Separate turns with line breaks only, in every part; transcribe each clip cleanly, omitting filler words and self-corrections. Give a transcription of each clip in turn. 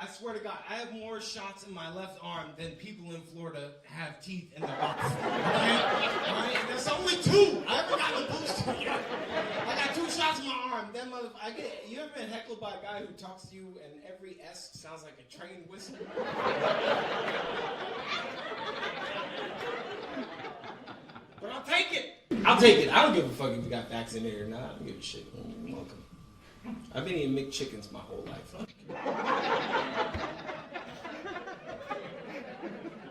I swear to God, I have more shots in my left arm than people in Florida have teeth in their mouth. Alright? There's only 2. I haven't gotten a booster yet. I got 2 shots in my arm. Then you ever been heckled by a guy who talks to you and every S sounds like a train whistle? But I'll take it. I'll take it. I don't give a fuck if you got vaccinated or not. I don't give a shit. You're welcome. I've been eating McChickens my whole life.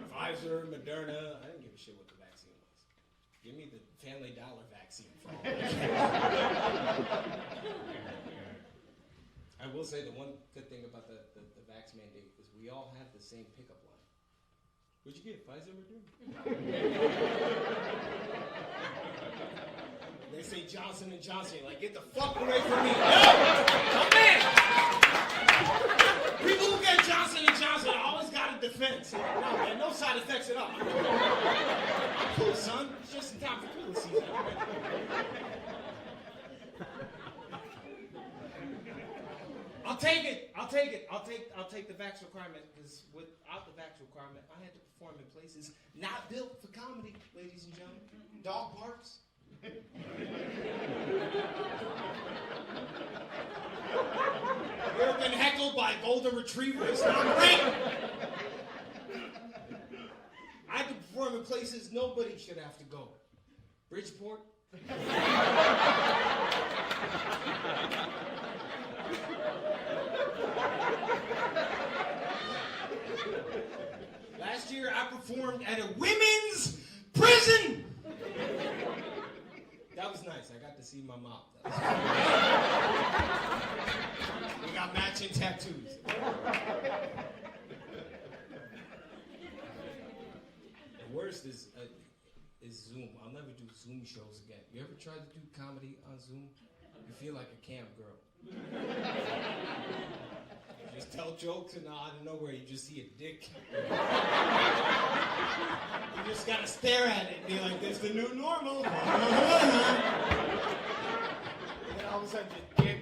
Pfizer, Moderna, I didn't give a shit what the vaccine was. Give me the Family Dollar vaccine for all I will say the one good thing about the vax mandate is we all have the same pickup line. What'd you get, Pfizer, Moderna? They say Johnson & Johnson. You're like, get the fuck away from me. No! Come in! People who get Johnson & Johnson always got a defense. No, man, no side effects at all. I'm cool, son. It's just in time for cooler season. I'll take it. I'll take the vax requirement, because without the vax requirement, I had to perform in places not built for comedy, ladies and gentlemen. Dog parks. You ever been heckled by golden retrievers? Not great. I had to perform in places nobody should have to go. Bridgeport. Last year I performed at a women's prison. That was nice. I got to see my mom. We got matching tattoos. The worst is Zoom. I'll never do Zoom shows again. You ever tried to do comedy on Zoom? You feel like a cam girl. You just tell jokes and out of nowhere you just see a dick. You just gotta stare at it and be like, this is the new normal. And then all of a sudden just kick.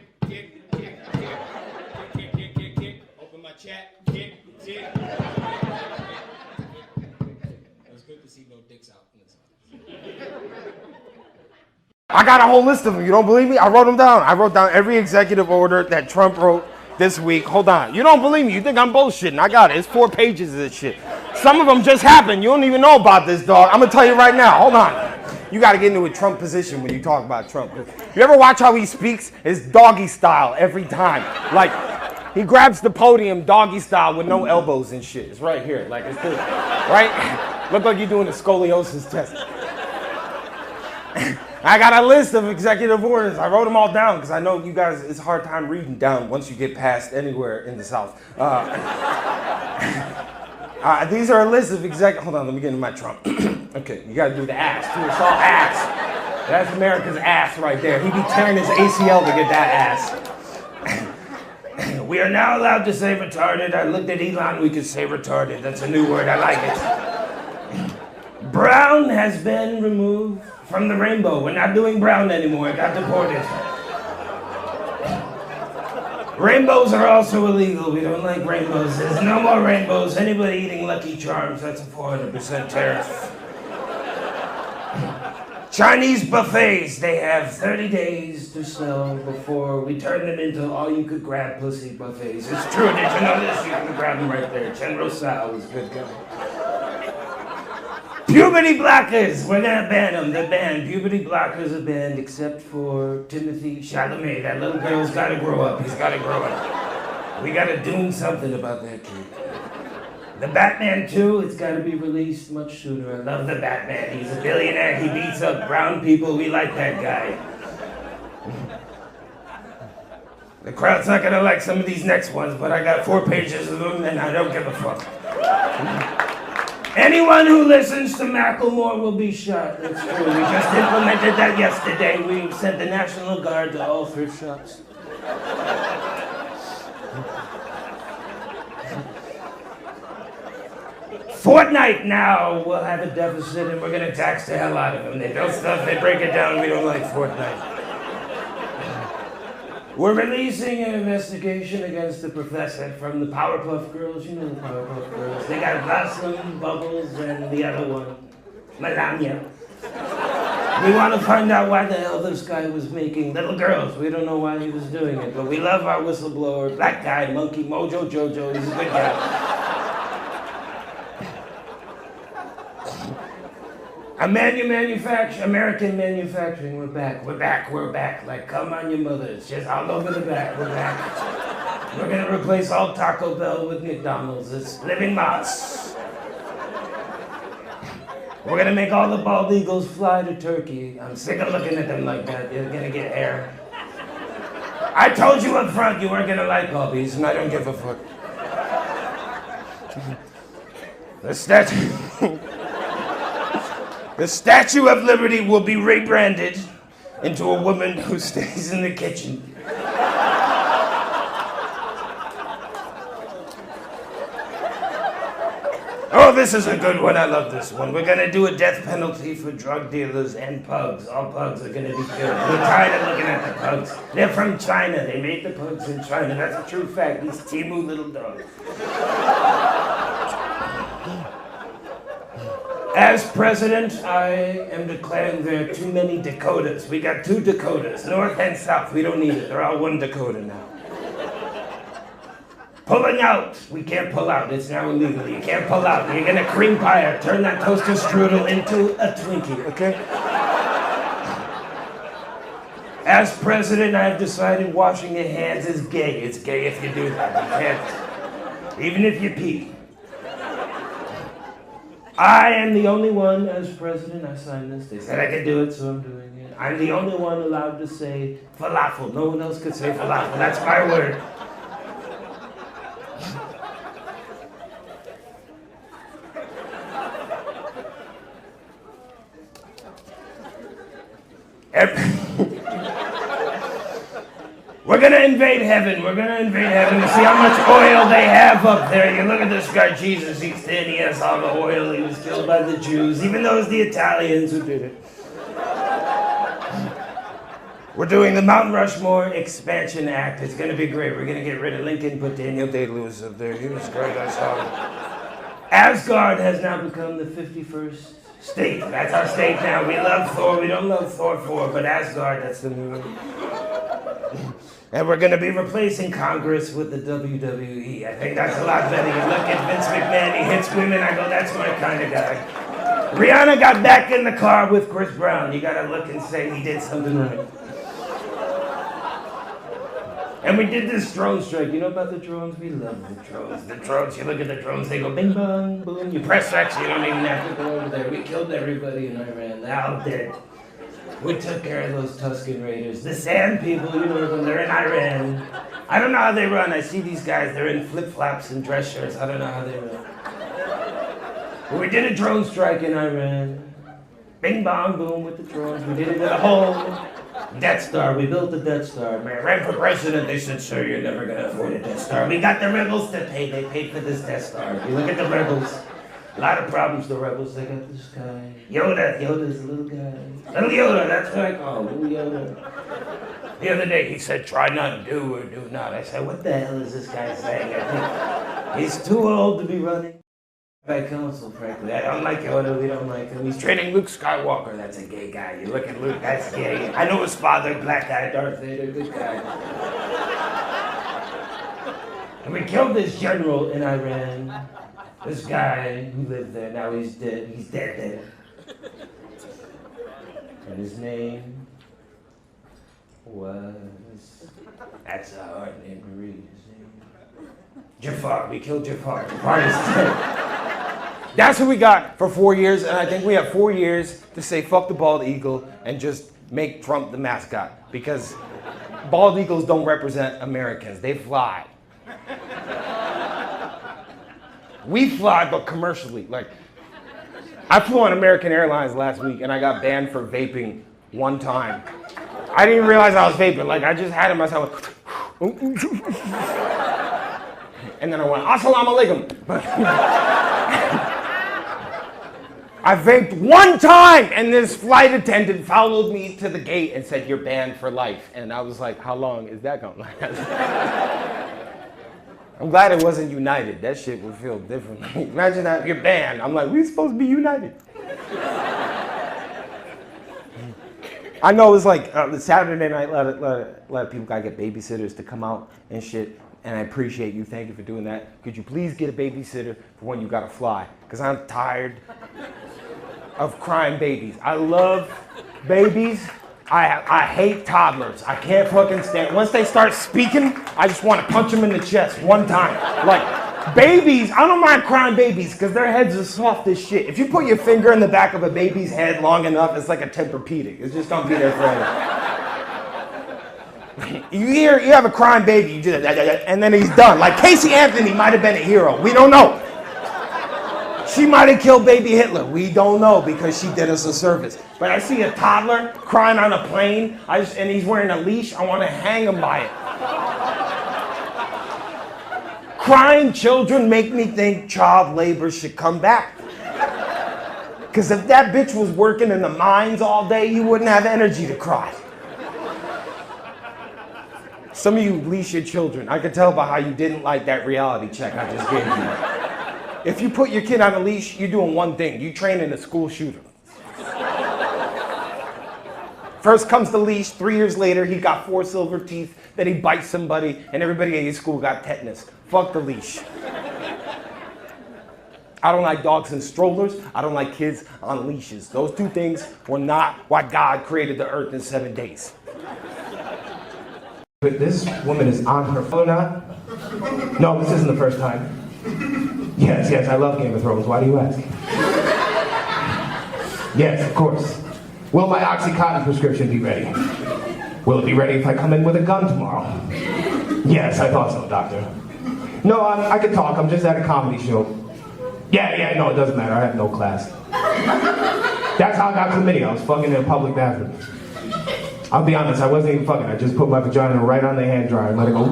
Open my chat, kick. It was good to see no dicks out in this house.
I got a whole list of them. You don't believe me? I wrote them down. I wrote down every executive order that Trump wrote this week. Hold on. You don't believe me? You think I'm bullshitting? I got it. It's 4 pages of this shit. Some of them just happened. You don't even know about this, dog. I'm going to tell you right now. Hold on. You got to get into a Trump position when you talk about Trump. You ever watch how he speaks? It's doggy style every time. Like, he grabs the podium doggy style with no elbows and shit. It's right here. Like, it's this, right? Look like you're doing a scoliosis test. I got a list of executive orders. I wrote them all down because I know you guys, it's a hard time reading down once you get past anywhere in the South. These are a list of hold on, let me get into my Trump. Okay, you gotta do the ass too. It's all ass. That's America's ass right there. He'd be tearing his ACL to get that ass. We are now allowed to say retarded. I looked at Elon, we could say retarded. That's a new word, I like it. Brown has been removed from the rainbow. We're not doing brown anymore. It got deported. Rainbows are also illegal. We don't like rainbows. There's no more rainbows. Anybody eating Lucky Charms, that's a 400% tariff. Chinese buffets, they have 30 days to sell before we turn them into all-you-could-grab pussy buffets. It's true. Did you know this? You can grab them right there. Chen Rosal is good guy. Puberty blockers, we're gonna ban them. They're banned. Puberty blockers are banned except for Timothy Chalamet. That little girl's gotta grow up. He's gotta grow up. We gotta do something about that kid. The Batman 2, it's gotta be released much sooner. I love the Batman. He's a billionaire. He beats up brown people. We like that guy. The crowd's not gonna like some of these next ones, but I got 4 pages of them and I don't give a fuck. Anyone who listens to Macklemore will be shot. That's true. We just implemented that yesterday. We sent the National Guard to all thrift shops. Fortnite now will have a deficit and we're going to tax the hell out of them. They build stuff, they break it down. We don't like Fortnite. We're releasing an investigation against the professor from the Powerpuff Girls. You know the Powerpuff Girls. They got Blossom, Bubbles, and the other one, Melania. We want to find out why the hell this guy was making little girls. We don't know why he was doing it, but we love our whistleblower, black guy, Monkey, Mojo Jojo. He's a good guy. American manufacturing, we're back. Like, come on, your mother. It's just all over the back, we're back. We're gonna replace all Taco Bell with McDonald's. It's living moss. We're gonna make all the bald eagles fly to Turkey. I'm sick of looking at them like that. You're gonna get hair. I told you up front you weren't gonna like all these, and I don't give a fuck. The Statue of Liberty will be rebranded into a woman who stays in the kitchen. Oh, this is a good one. I love this one. We're gonna do a death penalty for drug dealers and pugs. All pugs are gonna be killed. We're tired of looking at the pugs. They're from China. They made the pugs in China. That's a true fact. These Timu little dogs. As president, I am declaring there are too many Dakotas. We got 2 Dakotas, north and south. We don't need it. They're all 1 Dakota now. Pulling out. We can't pull out. It's now illegal. You can't pull out. You're gonna cream pie or turn that toaster strudel into a Twinkie, okay? As president, I have decided washing your hands is gay. It's gay if you do that. You can't. Even if you pee. I am the only one, as president, I signed this. They said I could do it, so I'm doing it. I'm the only one allowed to say falafel. No one else could say falafel. That's my word. We're gonna invade heaven. We're gonna invade heaven to see how much oil they have up there. You look at this guy, Jesus, he's thin, he has all the oil. He was killed by the Jews, even though it's the Italians who did it. We're doing the Mount Rushmore Expansion Act. It's gonna be great. We're gonna get rid of Lincoln, put Daniel Day-Lewis up there. He was great, I saw him. Asgard has now become the 51st state. That's our state now. We love Thor. We don't love Thor 4, but Asgard, that's the new one. And we're going to be replacing Congress with the WWE. I think that's a lot better. You look at Vince McMahon, he hits women, I go, that's my kind of guy. Rihanna got back in the car with Chris Brown. You got to look and say he did something right. And we did this drone strike. You know about the drones? We love the drones. The drones, you look at the drones, they go bing bong, boom. You press X, you don't even have to go over there. We killed everybody in Iran. They're all dead. We took care of those Tusken Raiders. The Sand People, you know them, they're in Iran. I don't know how they run. I see these guys, they're in flip-flops and dress shirts. I don't know how they run. But we did a drone strike in Iran. Bing, bong, boom with the drones. We did it with a whole Death Star. We built the Death Star. When I ran for president, they said, sir, you're never going to afford a Death Star. We got the rebels to pay. They paid for this Death Star. You look at the rebels. A lot of problems, the rebels. They got this guy. Yoda's a little guy. Little Yoda, that's what I call him. Little Yoda. The other day, he said, try not to do or do not. I said, what the hell is this guy saying? I think he's too old to be running by council, frankly. I don't like Yoda. We don't like him. He's training Luke Skywalker. That's a gay guy. You look at Luke, that's gay. I know his father, black guy, Darth Vader, good guy. And we killed this general in Iran. This guy who lived there, now he's dead. He's dead. And his name was... That's a hard name to read. His name... Jafar. We killed Jafar. Jafar is dead. That's who we got for 4 years, and I think we have 4 years to say fuck the bald eagle and just make Trump the mascot. Because bald eagles don't represent Americans. They fly. We fly, but commercially. Like, I flew on American Airlines last week, and I got banned for vaping one time. I didn't even realize I was vaping. Like, I just had it myself. And then I went, Assalamu alaikum. I vaped one time, and this flight attendant followed me to the gate and said, "You're banned for life." And I was like, how long is that going to last? I'm glad it wasn't United. That shit would feel differently. Imagine that you're banned. I'm like, we're supposed to be united. I know it's like the Saturday night, a lot of people gotta get babysitters to come out and shit. And I appreciate you. Thank you for doing that. Could you please get a babysitter for when you gotta fly? Because I'm tired of crying babies. I love babies. I hate toddlers. I can't fucking stand. Once they start speaking, I just want to punch them in the chest one time. Like, babies, I don't mind crying babies because their heads are soft as shit. If you put your finger in the back of a baby's head long enough, it's like a Tempur-Pedic. It's just gonna be there forever. You have a crying baby, you do that, and then he's done. Like Casey Anthony might have been a hero. We don't know. She might have killed baby Hitler. We don't know because she did us a service. But I see a toddler crying on a plane, and he's wearing a leash. I want to hang him by it. Crying children make me think child labor should come back. Because if that bitch was working in the mines all day, you wouldn't have energy to cry. Some of you leash your children. I could tell by how you didn't like that reality check I just gave you. If you put your kid on a leash, you're doing one thing. You training a school shooter. First comes the leash. 3 years later, he got 4 silver teeth. Then he bites somebody, and everybody at his school got tetanus. Fuck the leash. I don't like dogs in strollers. I don't like kids on leashes. Those two things were not why God created the earth in 7 days. But this woman is on her phone now? No, this isn't the first time. Yes, I love Game of Thrones. Why do you ask? Yes, of course. Will my Oxycontin prescription be ready? Will it be ready if I come in with a gun tomorrow? Yes, I thought so, doctor. No, I can talk. I'm just at a comedy show. Yeah, no, it doesn't matter. I have no class. That's how I got chlamydia. I was fucking in a public bathroom. I'll be honest, I wasn't even fucking. I just put my vagina right on the hand dryer and let it go.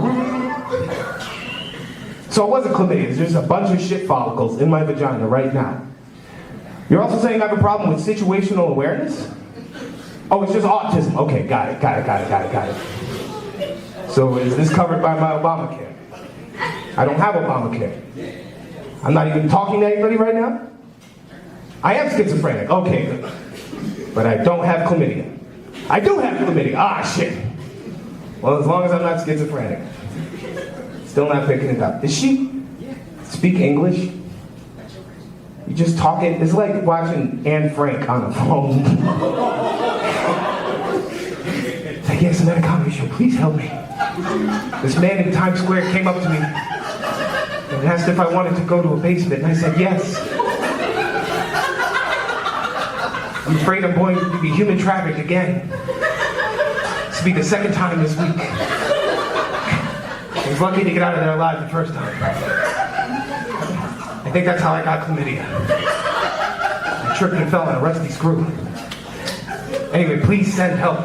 So it wasn't chlamydia, there's just a bunch of shit follicles in my vagina right now. You're also saying I have a problem with situational awareness? Oh, it's just autism. Okay, got it. So is this covered by my Obamacare? I don't have Obamacare. I'm not even talking to anybody right now? I am schizophrenic, okay, good. But I don't have chlamydia. I do have chlamydia, shit. Well, as long as I'm not schizophrenic. Still not picking it up. Does she speak English? You just talking? It's like watching Anne Frank on a phone. It's like, yes, I'm at a comedy show. Please help me. This man in Times Square came up to me and asked if I wanted to go to a basement, and I said yes. I'm afraid I'm going to be human trafficked again. This will be the second time this week. I was lucky to get out of there alive the first time. I think that's how I got chlamydia. I tripped and fell on a rusty screw. Anyway, please send help.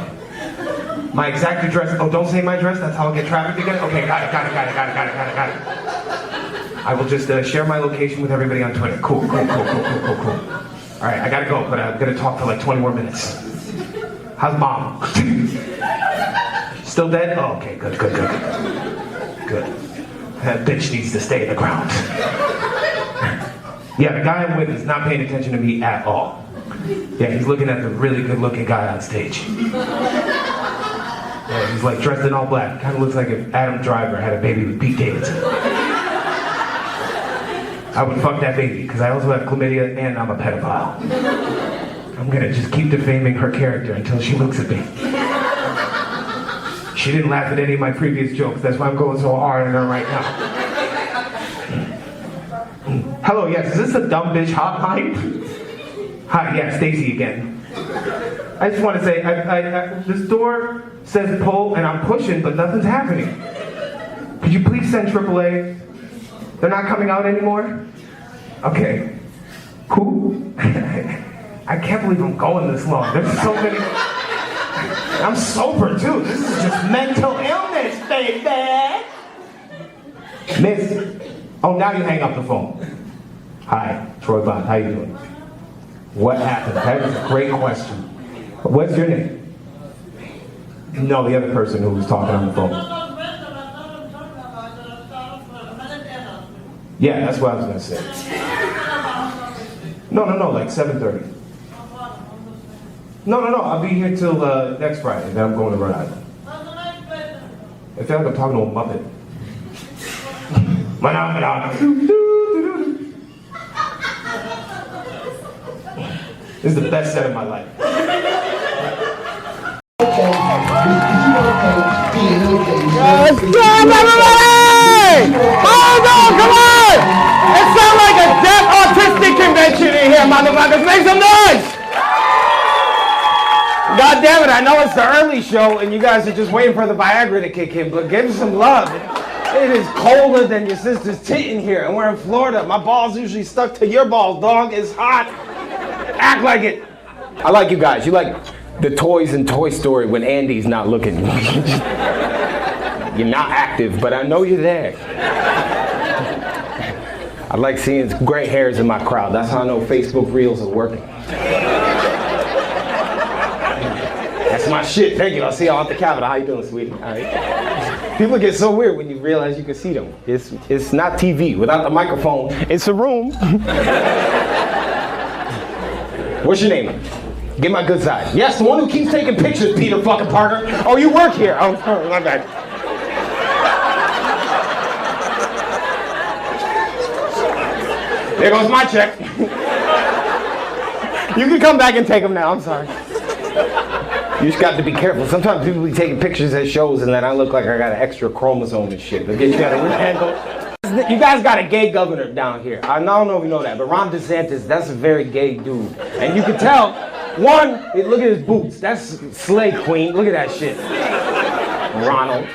My exact address. Oh, don't say my address. That's how I'll get trafficked again. Okay, got it. I will just share my location with everybody on Twitter. Cool. All right, I gotta go, but I'm gonna talk for like 20 more minutes. How's mom? Still dead? Oh, okay, good. That bitch needs to stay in the ground. Yeah, the guy I'm with is not paying attention to me at all. Yeah, he's looking at the really good-looking guy on stage. Yeah, he's like dressed in all black. Kind of looks like if Adam Driver had a baby with Pete Davidson. I would fuck that baby, because I also have chlamydia and I'm a pedophile. I'm gonna just keep defaming her character until she looks at me. She didn't laugh at any of my previous jokes, that's why I'm going so hard on her right now. Hello, yes, is this the dumb bitch hotline? Hi, yeah, Stacy again. I just want to say, this door says pull and I'm pushing, but nothing's happening. Could you please send AAA? They're not coming out anymore? Okay. Cool. I can't believe I'm going this long. There's so many... I'm sober too. This is just mental illness, baby. Miss. Oh, now you hang up the phone. Hi, Troy Bond. How you doing? What happened? That is a great question. What's your name? No, the other person who was talking on the phone. Yeah, that's what I was gonna say. No, like 7:30. No, I'll be here till next Friday, then I'm going to Rhode Island. I feel like I'm talking to a Muppet. This is the best set of my life.
Let's go, everybody! Hold on, come on! It sounds like a deaf autistic convention in here, motherfuckers. Make some noise! God damn it, I know it's the early show and you guys are just waiting for the Viagra to kick in, but give some love. It is colder than your sister's tit in here, and we're in Florida. My balls usually stuck to your balls, dog. It's hot. Act like it. I like you guys. You like the toys in Toy Story when Andy's not looking. You're not active, but I know you're there. I like seeing gray hairs in my crowd. That's how I know Facebook Reels are working. That's my shit. Thank you. I'll see y'all at the Capitol. How you doing, sweetie? All right. People get so weird when you realize you can see them. It's not TV. Without the microphone, it's a room. What's your name? Get my good side. Yes, the one who keeps taking pictures, Peter fucking Parker. Oh, you work here. Oh, my bad. There goes my check. You can come back and take them now. I'm sorry. You just got to be careful. Sometimes people be taking pictures at shows and then I look like I got an extra chromosome and shit. But you gotta handle. You guys got a gay governor down here. I don't know if you know that, but Ron DeSantis, that's a very gay dude. And you can tell, one, look at his boots. That's Slay Queen. Look at that shit. Ronald.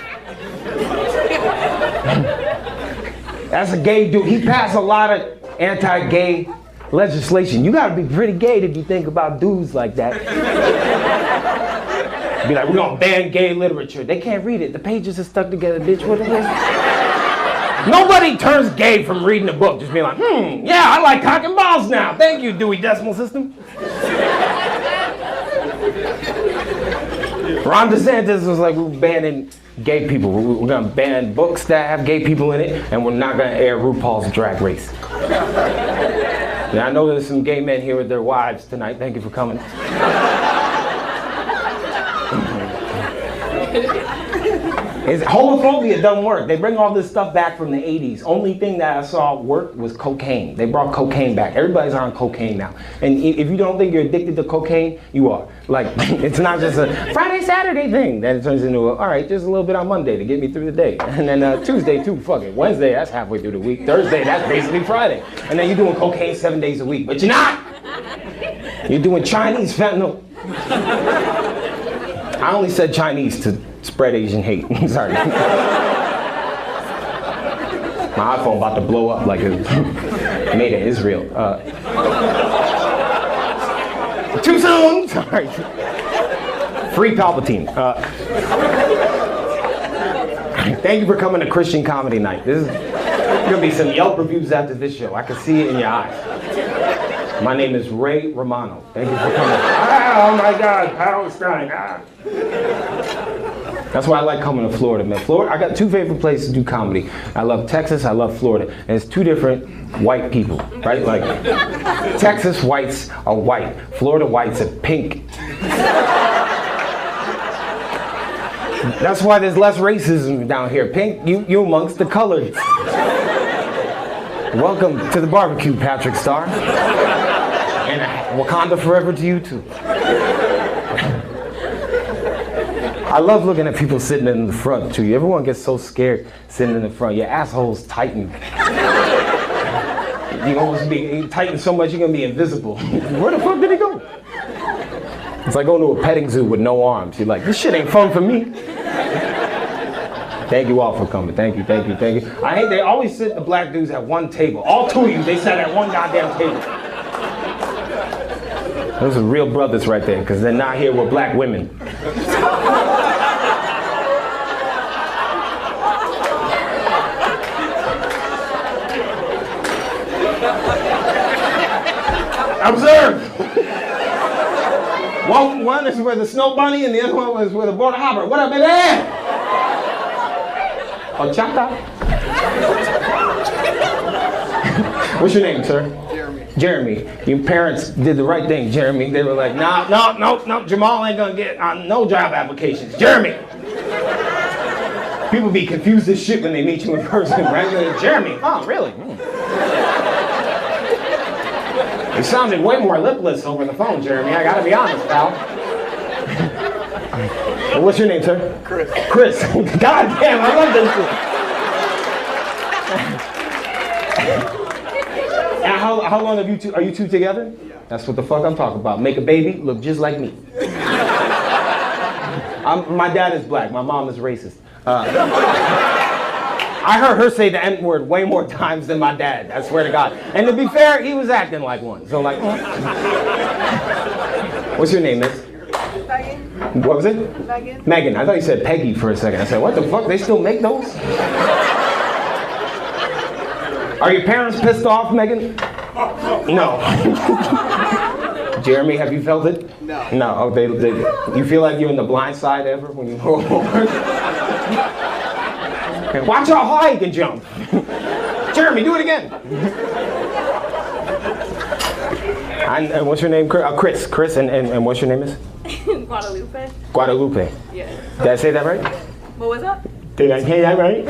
That's a gay dude. He passed a lot of anti-gay legislation. You gotta be pretty gay if you think about dudes like that. Be like, we're gonna ban gay literature. They can't read it. The pages are stuck together, bitch. What is this? Nobody turns gay from reading a book. Just being like, yeah, I like cock and balls now. Thank you, Dewey Decimal System. Ron DeSantis was like, we're banning gay people. We're gonna ban books that have gay people in it, and we're not gonna air RuPaul's Drag Race. Now, I know there's some gay men here with their wives tonight. Thank you for coming. Homophobia doesn't work. They bring all this stuff back from the 80s. Only thing that I saw work was cocaine. They brought cocaine back. Everybody's on cocaine now. And if you don't think you're addicted to cocaine, you are. Like, it's not just a Friday, Saturday thing. Then it turns into all right, just a little bit on Monday to get me through the day. And then Tuesday, too, fuck it. Wednesday, that's halfway through the week. Thursday, that's basically Friday. And then you're doing cocaine 7 days a week. But you're not! You're doing Chinese fentanyl. I only said Chinese to spread Asian hate. Sorry. My iPhone about to blow up like it's made in Israel. Too soon! Sorry. Free Palpatine. Thank you for coming to Christian Comedy Night. There's gonna be some Yelp reviews after this show. I can see it in your eyes. My name is Ray Romano. Thank you for coming. Oh my God, Palestine. That's why I like coming to Florida, man. Florida, I got two favorite places to do comedy. I love Texas, I love Florida. And it's two different white people, right? Like, Texas whites are white. Florida whites are pink. That's why there's less racism down here. Pink, you amongst the colored. Welcome to the barbecue, Patrick Starr. And Wakanda forever to you too. I love looking at people sitting in the front too. Everyone gets so scared sitting in the front. Your asshole's tighten. You almost be tightened so much you're gonna be invisible. Where the fuck did he go? It's like going to a petting zoo with no arms. You're like, this shit ain't fun for me. Thank you all for coming. Thank you, thank you, thank you. I hate they always sit the black dudes at one table. All two of you, they sat at one goddamn table. Those are real brothers right there, because they're not here with black women. Observe. One is with the snow bunny and the other one was with a border hopper. What up, baby? Horchata. What's your name, sir? Jeremy. Your parents did the right thing, Jeremy. They were like, no, Jamal ain't gonna get on no job applications. Jeremy. People be confused as shit when they meet you in person, right? Jeremy. Oh, really? You sounded way more lipless over the phone, Jeremy. I gotta be honest, pal. What's your name, sir? Chris. Chris. God damn, I love this shit. And how long have you two, are you two together? Yeah. That's what the fuck I'm talking about. Make a baby, look just like me. My dad is black, my mom is racist. I heard her say the N-word way more times than my dad, I swear to God. And to be fair, he was acting like one. So like, what's your name, miss?
Megan.
What was it?
Megan.
Megan. I thought you said Peggy for a second. I said, what the fuck? They still make those? Are your parents pissed off, Megan? No. Jeremy, have you felt it?
No.
No. Oh, you feel like you're in the blind side ever when you roll over? Okay, watch how high you can jump. Jeremy, do it again. And what's your name? Chris. Chris, and what's your name is?
Guadalupe.
Guadalupe.
Yeah.
Did I say that right?
What was that?
Did I say that right?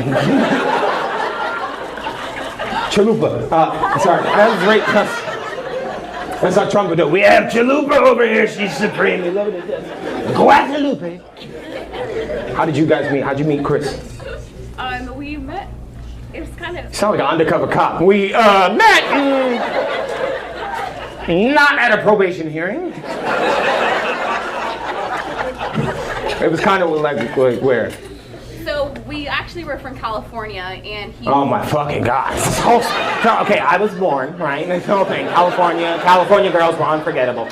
Chalupa. Sorry, that's great. That's how Trump would do. We have Chalupa over here. She's supreme. We love it to death. Guadalupe. How did you guys meet? How'd you meet Chris?
We met. It was kind of.
You sound like an undercover cop. We met. Not at a probation hearing. It was kind of like where?
So we actually were from California, and he.
Oh my fucking God. Okay, I was born, right? This whole thing. California girls were unforgettable.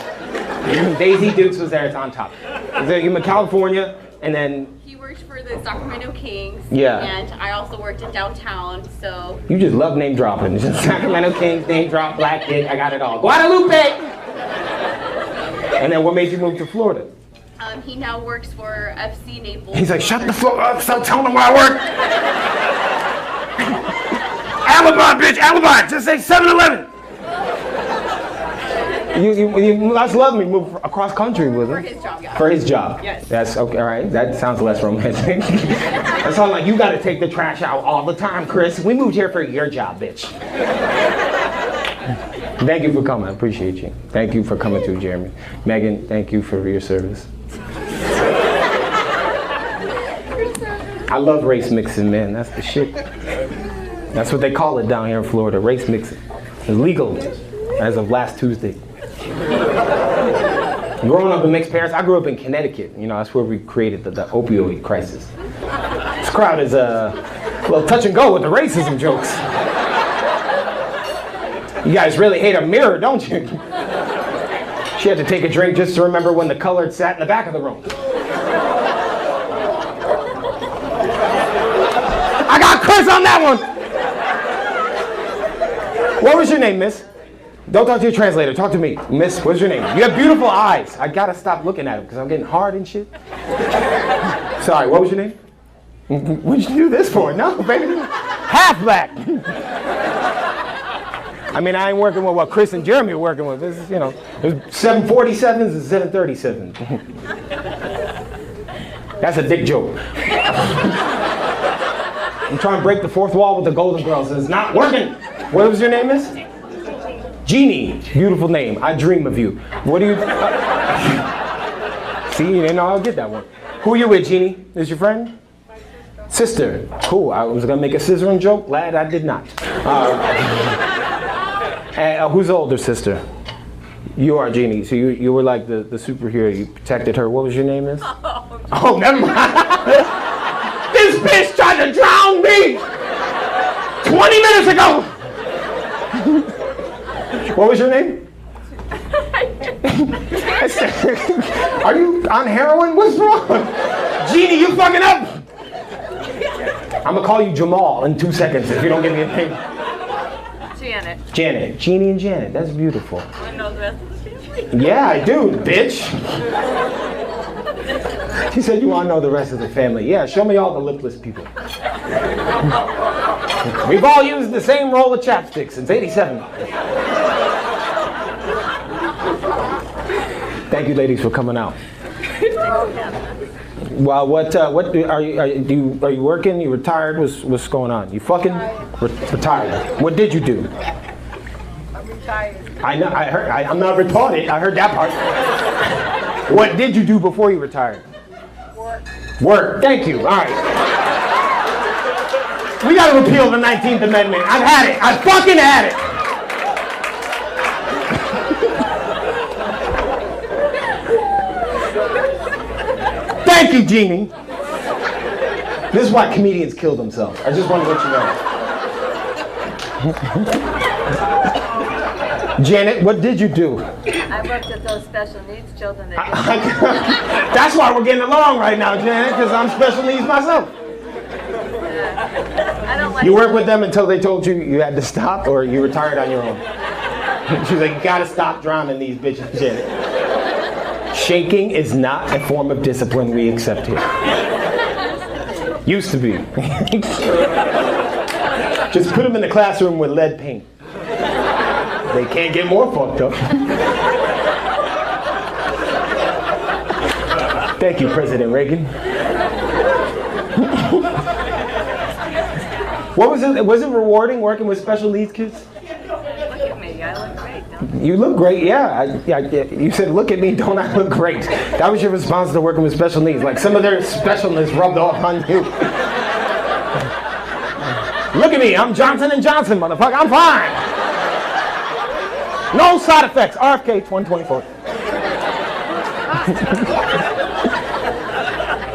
Daisy Dukes was there, it's on top. You in California, and then.
He worked for the Sacramento Kings.
Yeah.
And I also worked in downtown, so.
You just love name dropping. Just Sacramento Kings, name drop, black kid, I got it all. Guadalupe! And then what made you move to Florida?
He now works for FC Naples.
He's like, shut the fuck up, stop telling them where I work. Alibi, bitch, alibi, just say 7-Eleven. You must love me, move across country with him.
For his job, yeah.
For his job?
Yes.
That's okay, all right, that sounds less romantic. That sounds like you gotta take the trash out all the time, Chris. We moved here for your job, bitch. Thank you for coming, I appreciate you. Thank you for coming too, Jeremy. Megan, thank you for your service. I love race mixing, man. That's the shit. That's what they call it down here in Florida, race mixing. It's legal as of last Tuesday. Growing up in mixed parents, I grew up in Connecticut. You know, that's where we created the opioid crisis. This crowd is a little touch and go with the racism jokes. You guys really hate a mirror, don't you? She had to take a drink just to remember when the colored sat in the back of the room. I got Chris on that one. What was your name, miss? Don't talk to your translator, talk to me. Miss, what's your name? You have beautiful eyes. I gotta stop looking at them because I'm getting hard and shit. Sorry, what was your name? What'd you do this for? No, baby. Half black. I mean, I ain't working with what Chris and Jeremy are working with. This is, you know, there's 747s and 737s. That's a dick joke. I'm trying to break the fourth wall with the Golden Girls, and it's not working. What was your name, miss? Jeannie. Beautiful name. I dream of you. What do you... See, you didn't know I'll get that one. Who are you with, Jeannie? Is your friend? Sister. Cool. I was going to make a scissoring joke. Glad I did not. Who's the older sister? You are, Jeannie. So you were like the superhero. You protected her. What was your name, miss? Oh, never mind. This bitch tried to drown me 20 minutes ago. What was your name? Are you on heroin? What's wrong? Jeannie, you fucking up. I'm gonna call you Jamal in 2 seconds if you don't give me a name.
Janet.
Janet. Jeannie and Janet. That's beautiful.
I know the rest of the family.
Yeah, I do, bitch. She said you want to know the rest of the family. Yeah, show me all the lipless people. We've all used the same roll of chapstick since '87. Thank you, ladies, for coming out. Well, are you working? You retired? What's going on? You fucking retired. What did you do?
I'm retired.
I know. I heard. I'm not retarded. I heard that part. What did you do before you retired? Work. Thank you. All right. We got to repeal the 19th Amendment. I've had it. I fucking had it. Thank you, Jeannie. This is why comedians kill themselves. I just want to let you know. Janet, what did you do?
I worked with those special needs children.
That's why we're getting along right now, Janet, because I'm special needs myself.
I don't like.
You worked with them until they told you you had to stop, or you retired on your own? She's like, you gotta stop drowning these bitches, Janet. Shaking is not a form of discipline we accept here. Used to be. Just put them in the classroom with lead paint. They can't get more fucked up. Thank you, President Reagan. What was it? Was it rewarding working with special needs kids?
Look at me. I look great, don't I?
You look great, yeah. You said, look at me, don't I look great? That was your response to working with special needs. Like some of their specialness rubbed off on you. Look at me, I'm Johnson & Johnson, motherfucker, I'm fine. No side effects, RFK 2024.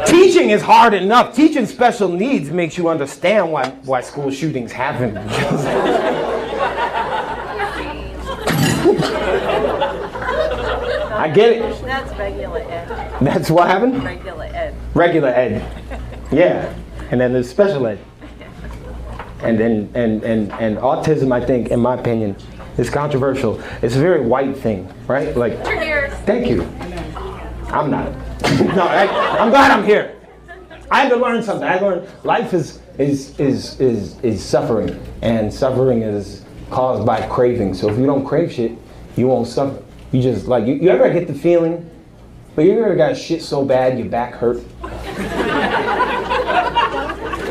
Teaching is hard enough. Teaching special needs makes you understand why school shootings happen. I get it.
That's regular ed.
That's what happened?
Regular ed.
Regular ed. Yeah. And then there's special ed. And then and autism, I think, in my opinion, is controversial. It's a very white thing, right? Like, thank you. I'm not. No, I'm glad I'm here. I had to learn something. I learned life is suffering, and suffering is caused by craving. So if you don't crave shit, you won't suffer. You just like you ever get the feeling, but you ever got shit so bad your back hurt?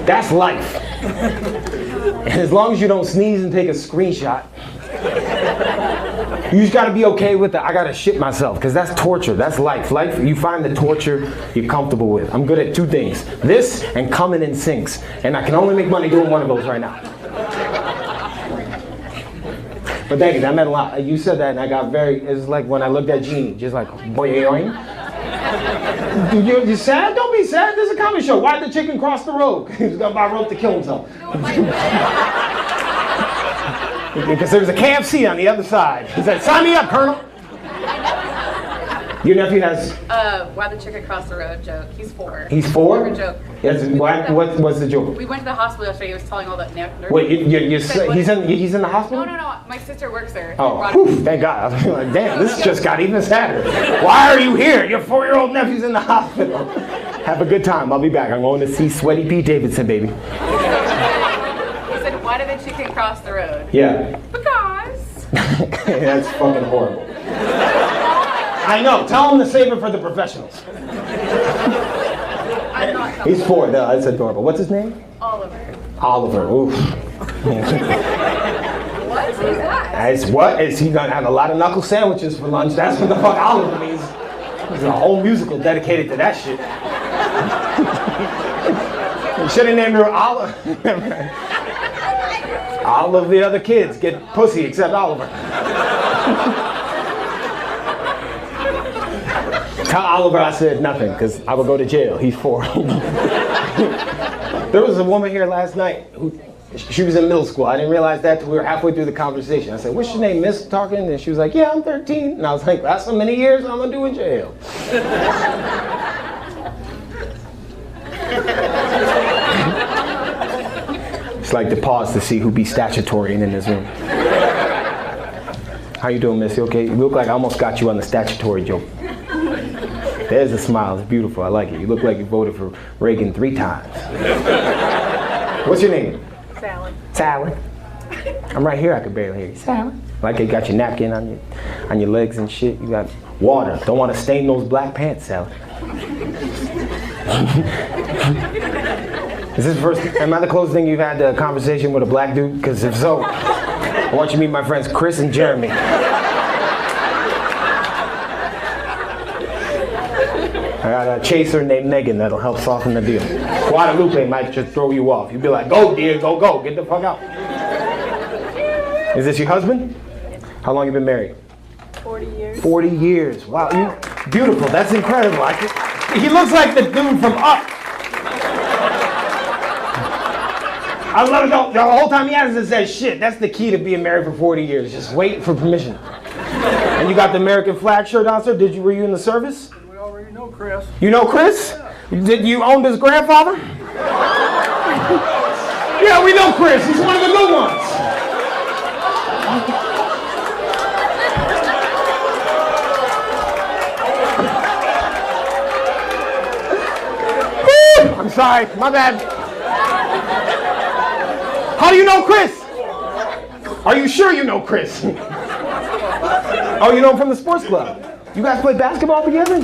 That's life. And as long as you don't sneeze and take a screenshot, you just gotta be okay with it. I gotta shit myself, because that's torture. That's life. Life, you find the torture you're comfortable with. I'm good at two things: this and coming in sinks. And I can only make money doing one of those right now. But thank you, that meant a lot. You said that and I got it's like when I looked at Jeannie, just like, boing. You sad? Don't be sad. This is a comedy show. Why'd the chicken cross the road? He was gonna buy rope to kill himself. Because there was a KFC on the other side. He said, sign me up, Colonel. Your nephew has...
Why the chicken crossed the road joke. He's 4.
He's 4?
Never joke.
Yes, what's the joke?
We went to the hospital yesterday. He was telling all that nurse.
Wait, he's in the hospital?
No. My sister works there.
Oh, whew, thank God. I was like, damn, this just got even sadder. Why are you here? Your 4-year-old nephew's in the hospital. Have a good time. I'll be back. I'm going to see Sweaty Pete Davidson, baby.
He said, why did the chicken cross the road?
Yeah.
Because.
That's fucking horrible. I know. Tell him to save it for the professionals.
I'm not.
He's 4. No, that's adorable. What's his name?
Oliver.
Oliver. Oof.
What is that?
As what? Is he gonna have a lot of knuckle sandwiches for lunch? That's what the fuck Oliver means. There's a whole musical dedicated to that shit. You should have named her Oliver. All of the other kids get pussy except Oliver. Tell Oliver I said nothing, because I will go to jail. He's 4. There was a woman here last night who, she was in middle school. I didn't realize that till we were halfway through the conversation. I said, what's your name, Miss Talking? And she was like, yeah, I'm 13. And I was like, that's how many years I'm gonna do in jail. It's like to pause to see who be statutory in this room. How you doing, miss? You okay? You look like I almost got you on the statutory joke. There's a smile. It's beautiful. I like it. You look like you voted for Reagan 3 times. What's your name?
Sally.
Sally. I'm right here. I could barely hear you. Sally. Like you got your napkin on your legs and shit. You got water. Don't want to stain those black pants, Sally. Is this the first? Am I the closest thing you've had a conversation with a black dude? Because if so, I want you to meet my friends Chris and Jeremy. I got a chaser named Megan that'll help soften the deal. Guadalupe might just throw you off. You'd be like, go, dear, go, get the fuck out. Is this your husband? How long you been married?
40 years.
40 years. Wow, you beautiful. That's incredible. He looks like the dude from Up. I love it. The whole time he has it says shit. That's the key to being married for 40 years. Just wait for permission. And you got the American flag shirt on, sir? Were you in the service?
We already know Chris.
You know Chris? Did you own his grandfather? Yeah, we know Chris. He's one of the good ones. I'm sorry, my bad. How do you know Chris? Are you sure you know Chris? Oh, you know him from the sports club. You guys play basketball together?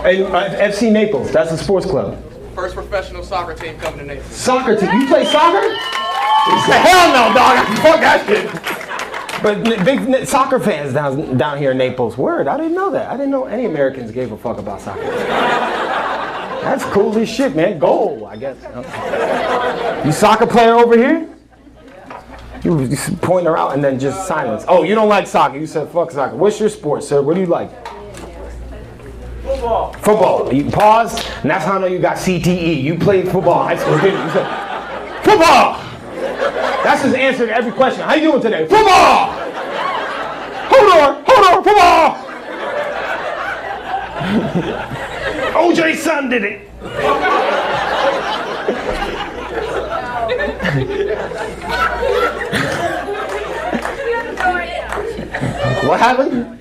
FC Naples, that's a sports club.
First professional soccer team coming to Naples.
Soccer team, you play soccer? Hell no, dog, fuck that shit. But big soccer fans down here in Naples. Word, I didn't know that. I didn't know any Americans gave a fuck about soccer. That's cool as shit, man. Goal, I guess. You soccer player over here? You point her out and then just silence. Oh, you don't like soccer. You said fuck soccer. What's your sport, sir? What do you like?
Football.
Football. You pause, and that's how I know you got CTE. You played football in high school, didn't you? You said, football! That's his answer to every question. How you doing today? Football! Hold on, football! OJ's son did it. What happened?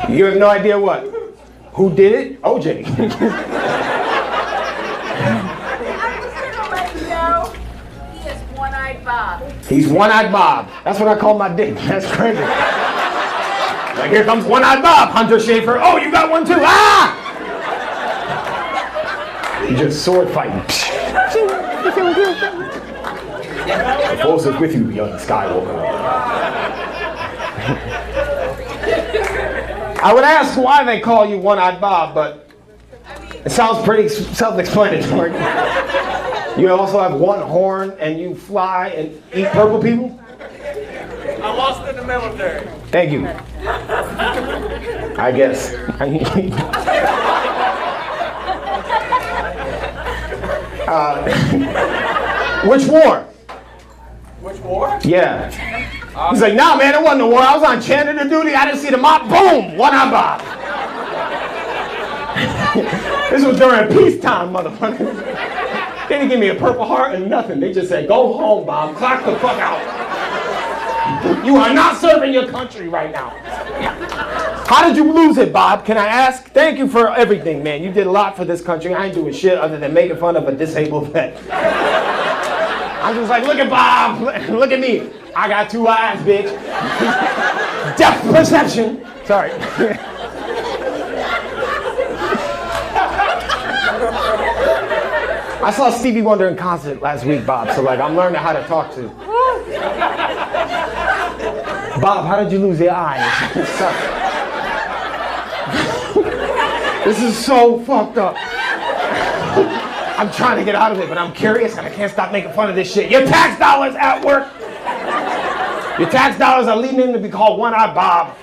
You have no idea what? Who did it? OJ.
He is One-Eyed Bob.
He's One-Eyed Bob. That's what I call my dick. That's crazy. Like, here comes One-Eyed Bob, Hunter Schafer. Oh, you got one too. Ah! You just sword fighting. The force is with you, young Skywalker. I would ask why they call you One-Eyed Bob, but it sounds pretty self-explanatory. You also have one horn and you fly and eat purple people?
I lost in the military.
Thank you. I guess. Which war?
Which war?
Yeah. He's like, nah, man, it wasn't a war. I was on janitor duty. I didn't see the mop. Boom! One-Eyed Bob. This was during peacetime, motherfucker. They didn't give me a Purple Heart and nothing. They just said, go home, Bob. Clock the fuck out. You are not serving your country right now. How did you lose it, Bob? Can I ask? Thank you for everything, man. You did a lot for this country. I ain't doing shit other than making fun of a disabled vet. I'm just like, look at Bob. Look at me. I got 2 eyes, bitch. Depth perception. Sorry. I saw Stevie Wonder in concert last week, Bob, so like I'm learning how to talk to. Bob, how did you lose your eyes? This is so fucked up. I'm trying to get out of it, but I'm curious and I can't stop making fun of this shit. Your tax dollars at work. Your tax dollars are leading him to be called One-Eyed Bob.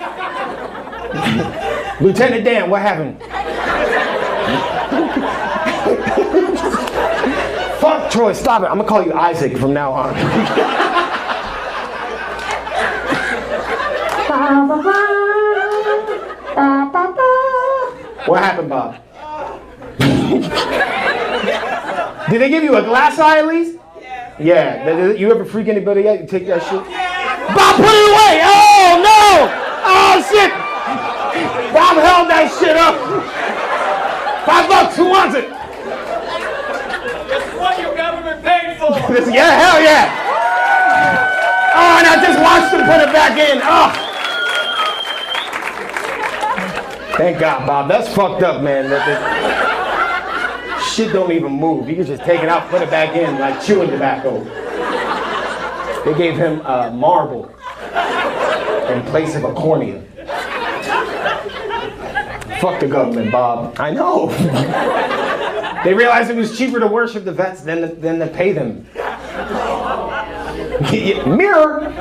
Lieutenant Dan, what happened? Fuck Troy, stop it. I'm gonna call you Isaac from now on. What happened, Bob? Did they give you a glass eye at least? Yeah. You ever freak anybody out? You take that shit?
Bob, put it away. Oh, no. Oh, shit. Bob held that shit up. $5, who wants it?
This is what your government paid for.
Yeah, hell yeah. Oh, and I just watched him put it back in. Oh. Thank God, Bob. That's fucked up, man. Shit don't even move. You can just take it out, put it back in, like chewing tobacco. They gave him a marble in place of a cornea. Fuck the government, Bob. I know. They realized it was cheaper to worship the vets than to pay them. Mirror.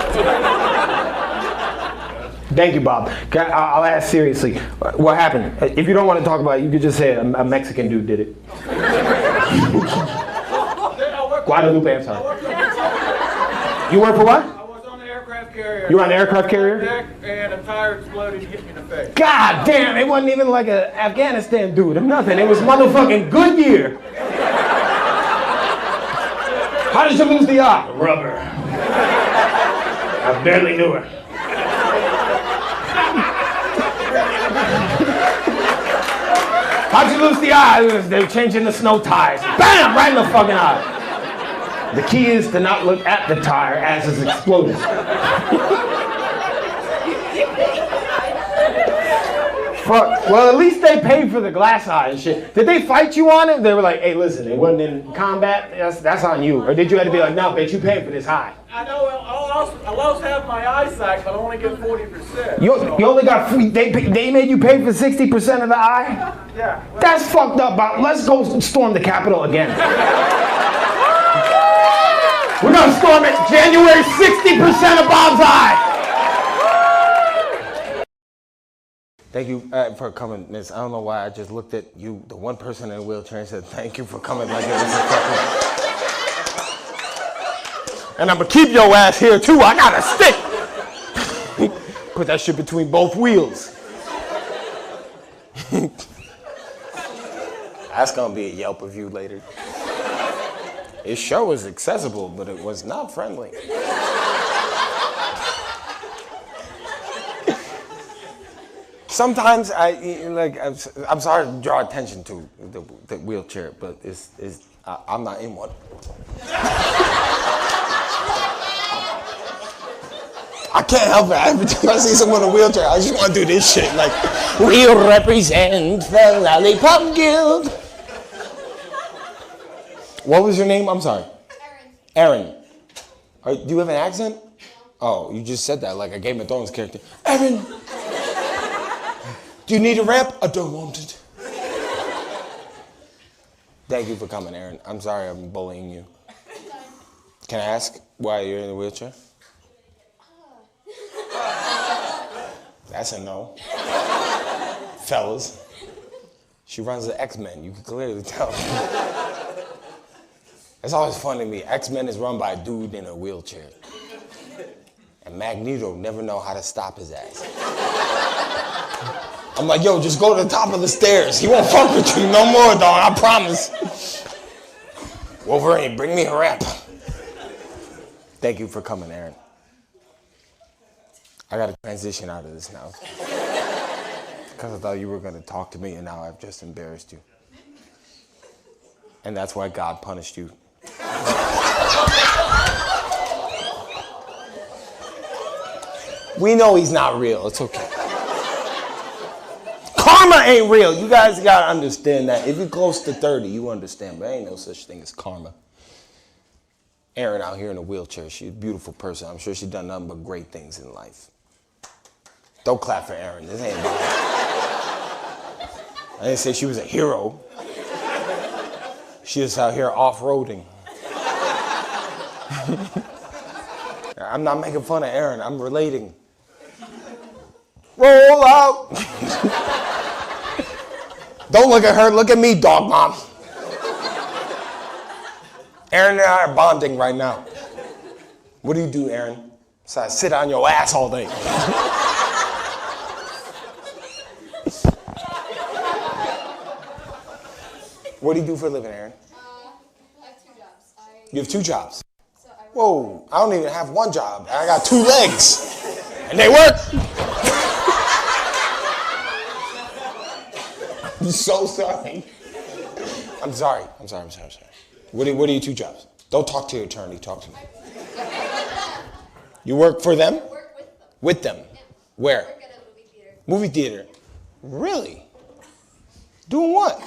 Thank you, Bob. I'll ask seriously. What happened? If you don't want to talk about it, you could just say a Mexican dude did it. Guadalupe, I'm sorry. You work for what?
I was on the aircraft carrier.
You were on the aircraft carrier?
And a tire exploded and hit me in the face.
God damn, it wasn't even like an Afghanistan dude or nothing. It was motherfucking Goodyear. How did you lose the eye? Rubber. I barely knew her. How'd you lose the eye? They were changing the snow tires. Bam! Right in the fucking eye. The key is to not look at the tire as it's exploding. Fuck. Well, at least they paid for the glass eye and shit. Did they fight you on it? They were like, hey, listen, it wasn't in combat. That's on you. Or did you have to be like, no, bitch, you paid for this eye?
I know I'll also have my eyesight, but I only get 40%.
You only got free. They made you pay for 60% of the eye?
Yeah.
That's fucked up, Bob. Let's go storm the Capitol again. We're gonna storm it January, 60% of Bob's eye. Thank you for coming, Miss. I don't know why I just looked at you, the one person in a wheelchair, and said, thank you for coming like it was a fucking... And I'm gonna keep your ass here too. I got a stick. Put that shit between both wheels. That's gonna be a Yelp review later. His show was accessible, but it was not friendly. Sometimes I'm sorry to draw attention to the wheelchair, but I'm not in one. I can't help it. Every time I see someone in a wheelchair, I just want to do this shit. Like, we'll represent the Lollipop Guild. What was your name? I'm sorry. Aaron. Do you have an accent? Oh, you just said that like a Game of Thrones character. Aaron. Do you need a ramp? I don't want it. Thank you for coming, Aaron. I'm sorry I'm bullying you. Can I ask why you're in a wheelchair? That's a no. Fellas. She runs the X-Men. You can clearly tell. It's always funny to me. X-Men is run by a dude in a wheelchair. And Magneto never know how to stop his ass. I'm like, yo, just go to the top of the stairs. He won't fuck with you no more, dog. I promise. Wolverine, bring me a ramp. Thank you for coming, Aaron. I got to transition out of this now. Because I thought you were going to talk to me, and now I've just embarrassed you. And that's why God punished you. We know he's not real. It's okay. Karma ain't real. You guys got to understand that. If you're close to 30, you understand. But there ain't no such thing as karma. Erin out here in a wheelchair. She's a beautiful person. I'm sure she's done nothing but great things in life. Don't clap for Erin. This ain't about her. I didn't say she was a hero. She is out here off-roading. I'm not making fun of Erin. I'm relating. Roll out. Don't look at her. Look at me, dog mom. Erin and I are bonding right now. What do you do, Erin? So I sit on your ass all day. What do you do for a living, Erin?
I have 2 jobs.
You have 2 jobs?
So I
Whoa, I don't even have one job. I got 2 legs. And they work. I'm so sorry. I'm sorry. What are your 2 jobs? Don't talk to your attorney, talk to me. You work for them?
Work
With them?
Yeah.
Where?
Work at a movie theater.
Movie theater. Really? Doing what?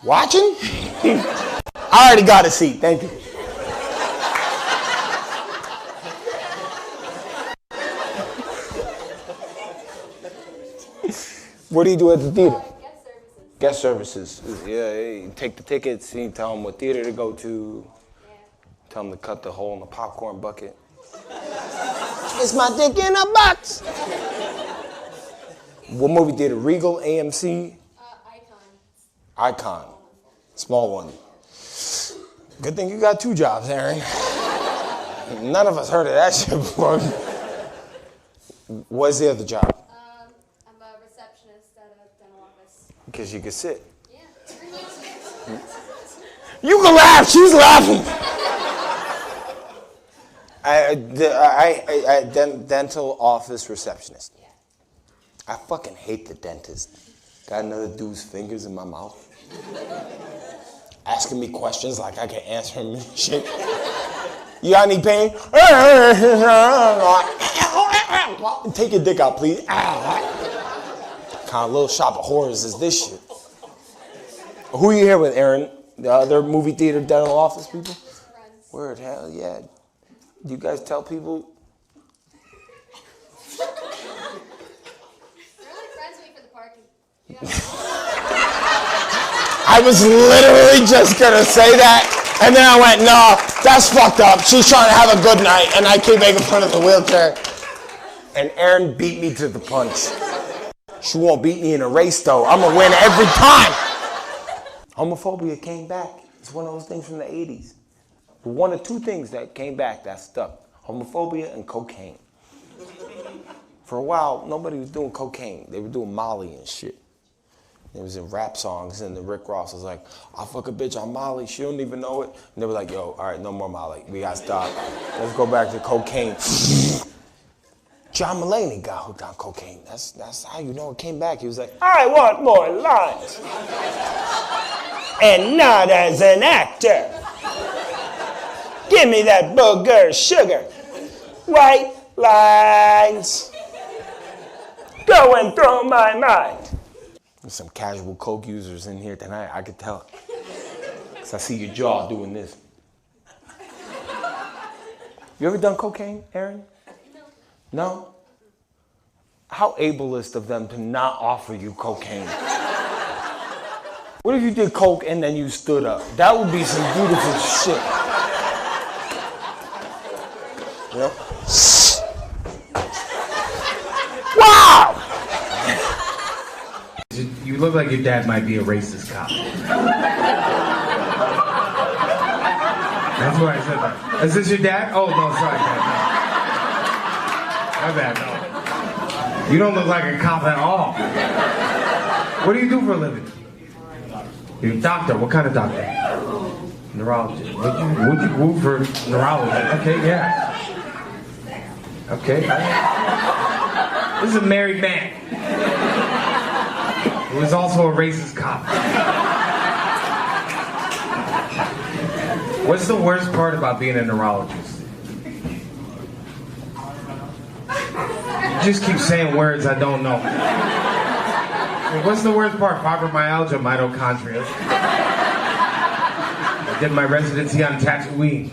Watching? I already got a seat, thank you. What do you do at the theater?
Guest services.
Guest services. Yeah, you take the tickets, you tell them what theater to go to.
Yeah.
Tell them to cut the hole in the popcorn bucket. It's my dick in a box. What movie theater? Regal, AMC? Icon. Small one. Good thing you got 2 jobs, Aaron. None of us heard of that shit before. What's the other job?
I'm a receptionist at a dental office.
Because you can sit.
Yeah.
You can laugh. She's laughing. Dental office receptionist.
Yeah.
I fucking hate the dentist. Got another dude's fingers in my mouth. Asking me questions like I can answer them and shit. You got any pain? Take your dick out, please. Kind of little shop of horrors is this shit. Who are you here with, Aaron? The other movie theater dental office people?
Friends.
Word, hell yeah. Do you guys tell people?
They're only friends with me for the parking.
I was literally just gonna say that, and then I went, no, that's fucked up. She's trying to have a good night, and I keep making fun of the wheelchair. And Aaron beat me to the punch. She won't beat me in a race, though. I'm gonna win every time. Homophobia came back. It's one of those things from the 80s. One of 2 things that came back that stuck. Homophobia and cocaine. For a while, nobody was doing cocaine. They were doing Molly and shit. It was in rap songs, and the Rick Ross was like, I'll fuck a bitch on Molly, she don't even know it. And they were like, yo, all right, no more Molly. We gotta stop. Let's go back to cocaine. John Mulaney got hooked on cocaine. That's how you know it came back. He was like, I want more lines. And not as an actor. Give me that booger sugar. White lines. Go and throw my mind. There's some casual coke users in here tonight, I could tell. Because I see your jaw doing this. You ever done cocaine, Aaron? No? How ableist of them to not offer you cocaine. What if you did coke and then you stood up? That would be some beautiful shit. You know? Wow!
You look like your dad might be a racist cop. That's why I said that. Is this your dad? Oh, no, sorry, Dad. No. My bad, no. You don't look like a cop at all. What do you do for a living? You're a doctor. What kind of doctor? Neurologist. Would you move for neurologist? Okay, yeah. Okay. This is a married man who is also a racist cop. What's the worst part about being a neurologist? You just keep saying words I don't know. What's the worst part? Fibromyalgia, mitochondria. I did my residency on Tatooine.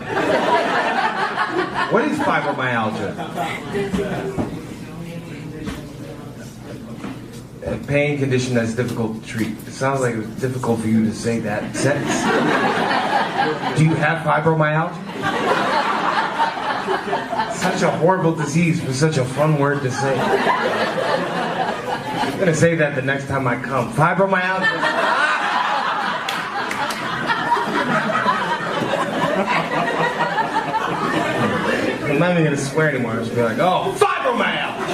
What is fibromyalgia? A pain condition that's difficult to treat. It sounds like it was difficult for you to say that sentence. Do you have fibromyalgia? Such a horrible disease for such a fun word to say. I'm gonna say that the next time I come. Fibromyalgia. I'm not even gonna swear anymore. I'm just gonna be like, oh, fibromyalgia.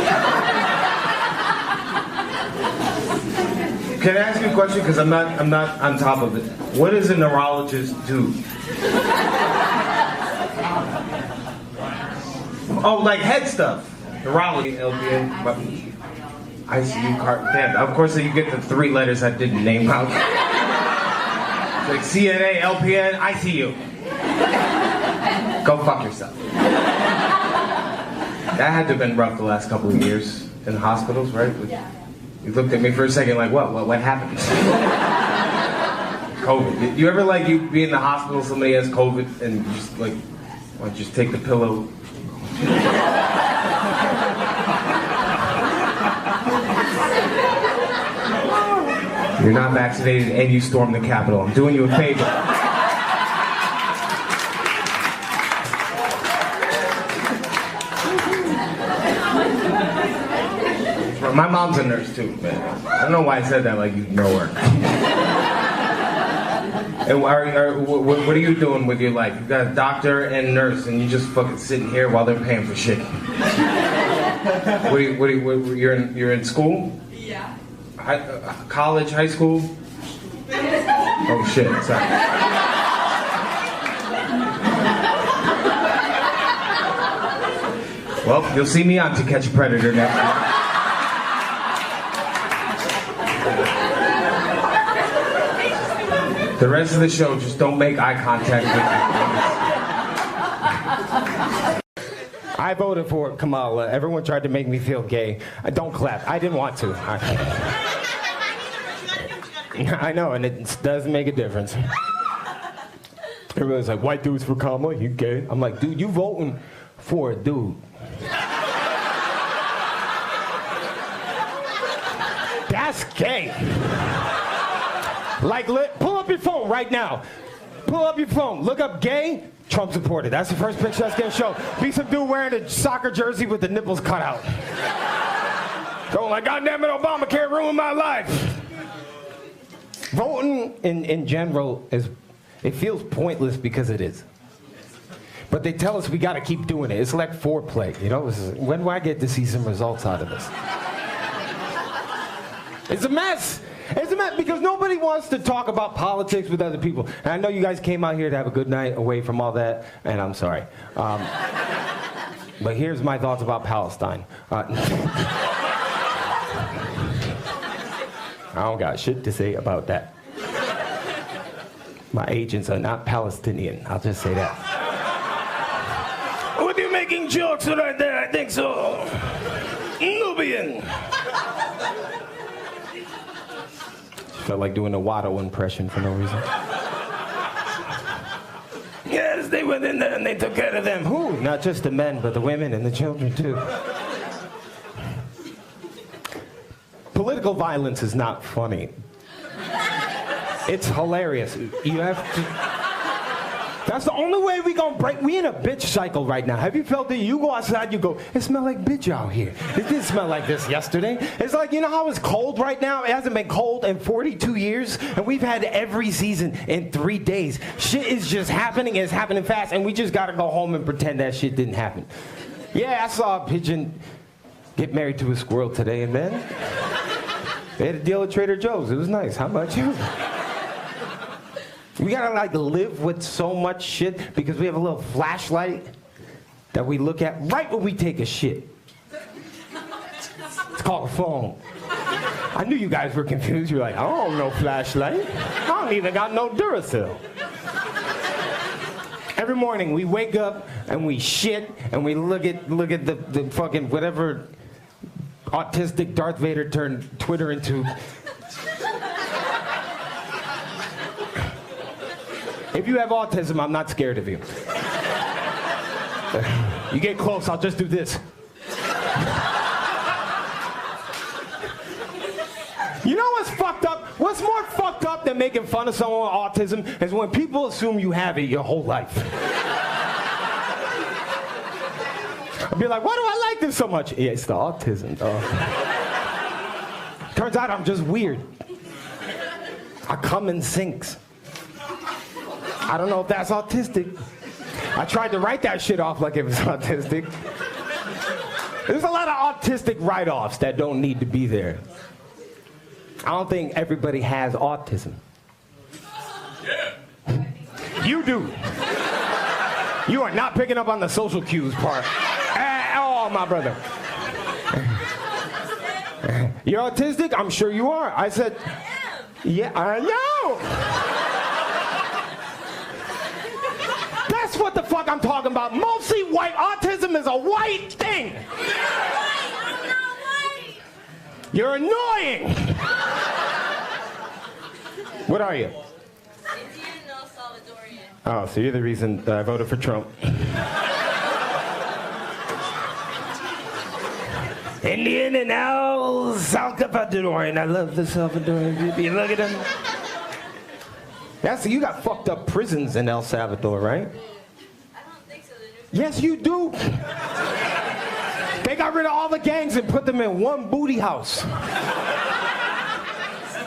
Can I ask you a question? Because I'm not on top of it. What does a neurologist do?
Oh, like head stuff. Neurology, LPN, ICU, damn, of course you get the 3 letters I didn't name out. It's like CNA, LPN, ICU. Go fuck yourself. That had to have been rough the last couple of years in the hospitals, right? You looked at me for a second like, what happened? COVID. Did you ever like you be in the hospital, somebody has COVID, and you just like, just take the pillow? You're not vaccinated and you storm the Capitol. I'm doing you a favor. My mom's a nurse too, man. I don't know why I said that like you know her. And what are you doing with your life? You got a doctor and nurse, and you just fucking sitting here while they're paying for shit. You're in school?
Yeah.
College, high school? Oh shit, sorry. Well, you'll see me on To Catch a Predator next week. The rest of the show, just don't make eye contact with me. I voted for Kamala. Everyone tried to make me feel gay. Don't clap. I didn't want to. I know, and it does make a difference. Everyone's like, white dudes for Kamala, you gay? I'm like, dude, you voting for a dude. That's gay. Like, pull up your phone right now. Pull up your phone. Look up gay, Trump supported. That's the first picture that's gonna show. Be some dude wearing a soccer jersey with the nipples cut out. Going like, God damn it, Obama can't ruin my life. Voting in general it feels pointless because it is. But they tell us we gotta keep doing it. It's like foreplay, you know? When do I get to see some results out of this? It's a mess. It's a mess because nobody wants to talk about politics with other people. And I know you guys came out here to have a good night away from all that, and I'm sorry. But here's my thoughts about Palestine. I don't got shit to say about that. My agents are not Palestinian. I'll just say that. What are you making jokes right there? I think so. Nubian. Felt like doing a Watto impression for no reason. Yes, they went in there and they took care of them. Who? Not just the men, but the women and the children too. Political violence is not funny. It's hilarious. You have to... That's the only way we gonna break. We in a bitch cycle right now. Have you felt that you go outside, you go, it smell like bitch out here. It didn't smell like this yesterday. It's like, you know how it's cold right now? It hasn't been cold in 42 years, and we've had every season in 3 days. Shit is just happening, and it's happening fast, and we just gotta go home and pretend that shit didn't happen. Yeah, I saw a pigeon get married to a squirrel today, and man, they had a deal at Trader Joe's. It was nice. How about you? We gotta like live with so much shit because we have a little flashlight that we look at right when we take a shit. It's called a phone. I knew you guys were confused. You're like, I don't know flashlight. I don't even got no Duracell. Every morning we wake up and we shit and we look at the fucking whatever autistic Darth Vader turned Twitter into. If you have autism, I'm not scared of you. You get close, I'll just do this. You know what's fucked up? What's more fucked up than making fun of someone with autism is when people assume you have it your whole life. I'll be like, why do I like this so much? Yeah, it's the autism, dog. Turns out I'm just weird. I come in sinks. I don't know if that's autistic. I tried to write that shit off like it was autistic. There's a lot of autistic write-offs that don't need to be there. I don't think everybody has autism. Yeah. You do. You are not picking up on the social cues part at
football, my brother. You're autistic? I'm sure you are. I said, yeah, I know. That's what the fuck I'm talking about. Mostly white. Autism is a white thing. You're annoying. What are you?
Indian, El Salvadorian.
Oh, so you're the reason that I voted for Trump. Indian and El Salvadorian. I love the Salvadorian people. Look at them. Yeah, so you got fucked up prisons in El Salvador, right?
I don't think so.
Yes, you do. They got rid of all the gangs and put them in one booty house.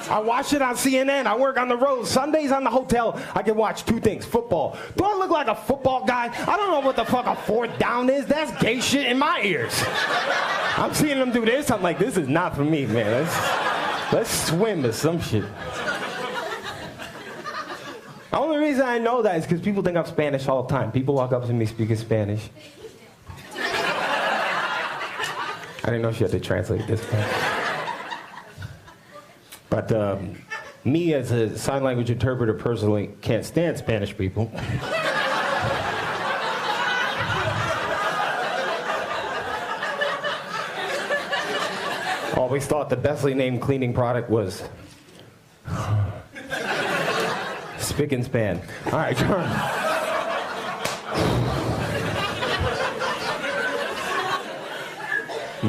I watch it on CNN. I work on the road. Sundays on the hotel, I can watch two things. Football. Do I look like a football guy? I don't know what the fuck a fourth down is. That's gay shit in my ears. I'm seeing them do this. I'm like, this is not for me, man. Let's swim or some shit. The only reason I know that is because people think I'm Spanish all the time. People walk up to me speaking Spanish. I didn't know she had to translate this part. But me as a sign language interpreter personally can't stand Spanish people. Always thought the bestly named cleaning product was Spick and Span. All right, turn.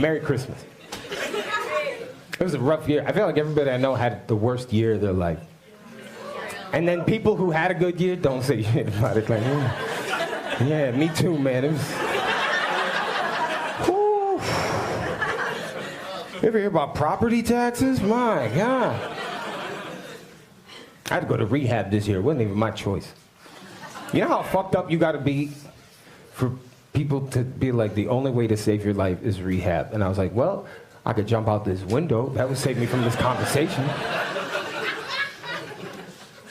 Merry Christmas. It was a rough year. I feel like everybody I know had the worst year of their life. And then people who had a good year don't say shit about it. Like, yeah, me too, man. It was... Whew. You ever hear about property taxes? My God. I had to go to rehab this year. It wasn't even my choice. You know how fucked up you gotta be for people to be like, the only way to save your life is rehab? And I was like, well, I could jump out this window. That would save me from this conversation.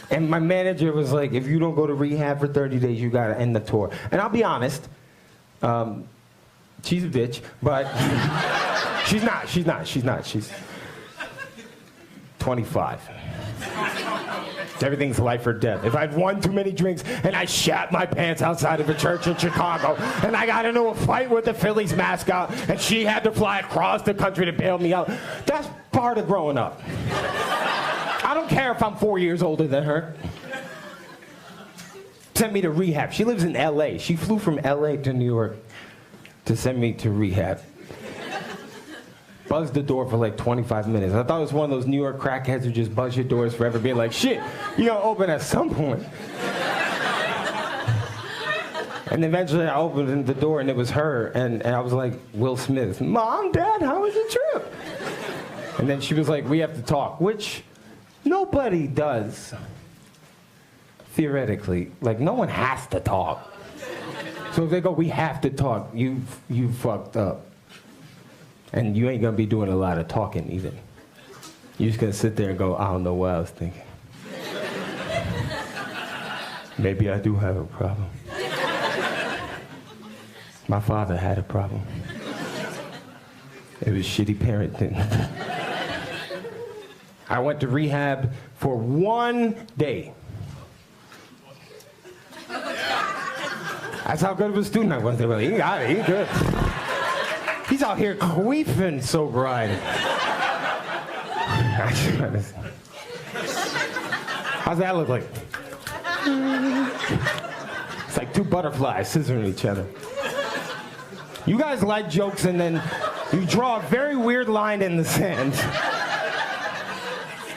And my manager was like, if you don't go to rehab for 30 days, you gotta end the tour. And I'll be honest, she's a bitch, but she's 25. Everything's life or death. If I'd won too many drinks and I shat my pants outside of a church in Chicago and I got into a fight with the Phillies mascot and she had to fly across the country to bail me out, that's part of growing up. I don't care if I'm 4 years older than her. Sent me to rehab. She lives in LA. She flew from LA to New York to send me to rehab. Buzzed the door for like 25 minutes. I thought it was one of those New York crackheads who just buzz your doors forever, being like, shit, you're gonna open at some point. And eventually I opened the door and it was her, and I was like, Will Smith, Mom, Dad, how was the trip? And then she was like, we have to talk, which nobody does, theoretically. Like, no one has to talk. So if they go, we have to talk, you fucked up. And you ain't gonna be doing a lot of talking either. You're just gonna sit there and go, I don't know what I was thinking. Maybe I do have a problem. My father had a problem. It was shitty parenting. I went to rehab for 1 day. That's how good of a student I was. They were like, he got it, he's good. He's out here queefing sober-eyed. How's that look like? It's like two butterflies scissoring each other. You guys like jokes and then you draw a very weird line in the sand.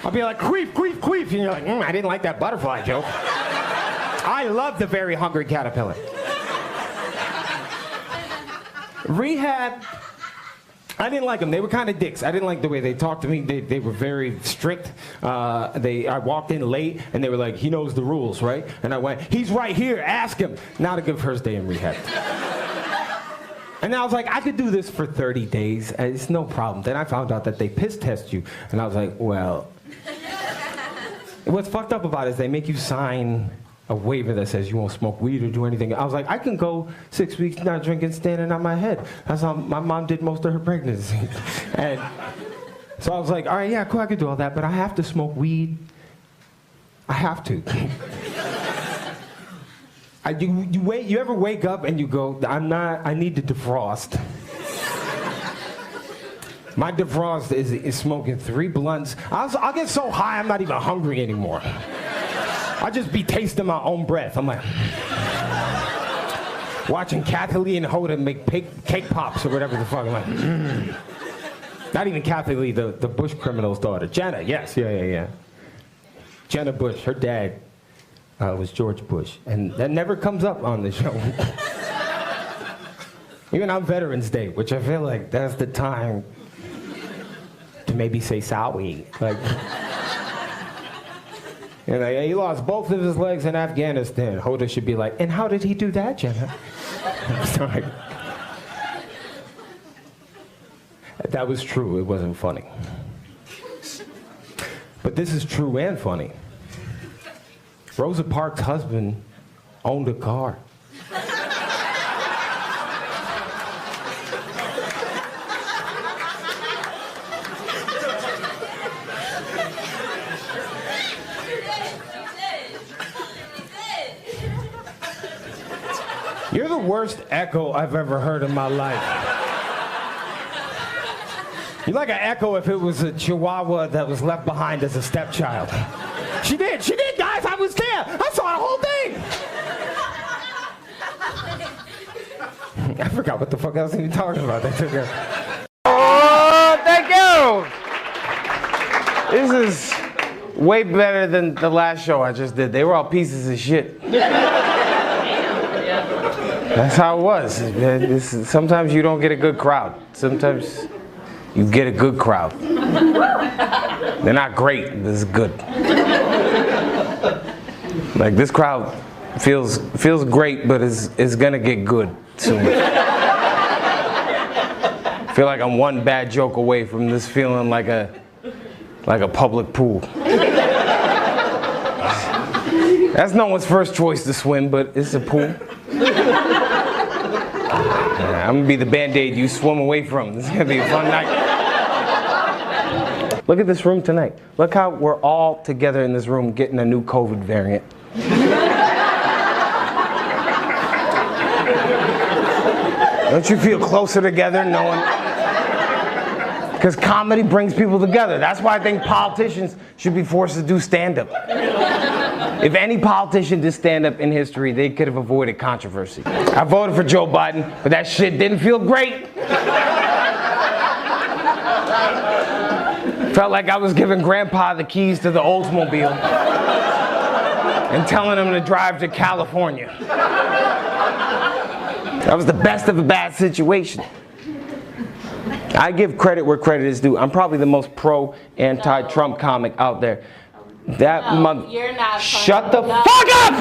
I'll be like, queef, queef, queef. And you're like, I didn't like that butterfly joke. I love the very hungry caterpillar. Rehab, I didn't like them. They were kind of dicks. I didn't like the way they talked to me. They were very strict. I walked in late, and they were like, he knows the rules, right? And I went, he's right here, ask him. Not a good first day in rehab. And I was like, I could do this for 30 days. It's no problem. Then I found out that they piss test you. And I was like, well. What's fucked up about it is they make you sign a waiver that says you won't smoke weed or do anything. I was like, I can go 6 weeks not drinking standing on my head. That's how my mom did most of her pregnancy. And so I was like, all right, yeah, cool, I could do all that, but I have to smoke weed. I have to. You ever wake up and you go, I need to defrost. My defrost is smoking 3 blunts. I'll get so high I'm not even hungry anymore. I'll just be tasting my own breath. I'm like, watching Kathy Lee and Hoda make cake pops or whatever the fuck. I'm like, Not even Kathy Lee, the Bush criminal's daughter. Jenna, yes, yeah. Jenna Bush, her dad was George Bush. And that never comes up on the show. Even on Veterans Day, which I feel like that's the time to maybe say sorry. Like, and like, he lost both of his legs in Afghanistan. Hoda should be like, and how did he do that, Jenna? Sorry. That was true, it wasn't funny. But this is true and funny. Rosa Parks' husband owned a car. You're the worst echo I've ever heard in my life. You're like an echo if it was a chihuahua that was left behind as a stepchild. She did, guys, I was there. I saw the whole thing. I forgot what the fuck I was even talking about.
Oh, thank you. This is way better than the last show I just did. They were all pieces of shit. That's how it was. Sometimes you don't get a good crowd. Sometimes you get a good crowd. They're not great, this is good. Like this crowd feels great, but is gonna get good soon. I feel like I'm one bad joke away from this feeling like a public pool. That's no one's first choice to swim, but it's a pool. I'm gonna be the Band-Aid you swim away from. This is gonna be a fun night. Look at this room tonight. Look how we're all together in this room getting a new COVID variant. Don't you feel closer together knowing? Because comedy brings people together. That's why I think politicians should be forced to do stand-up. If any politician did stand-up in history, they could have avoided controversy. I voted for Joe Biden, but that shit didn't feel great. Felt like I was giving Grandpa the keys to the Oldsmobile and telling him to drive to California. That was the best of a bad situation. I give credit where credit is due. I'm probably the most pro-anti-Trump comic out there.
You're not.
Shut the fuck up!
No,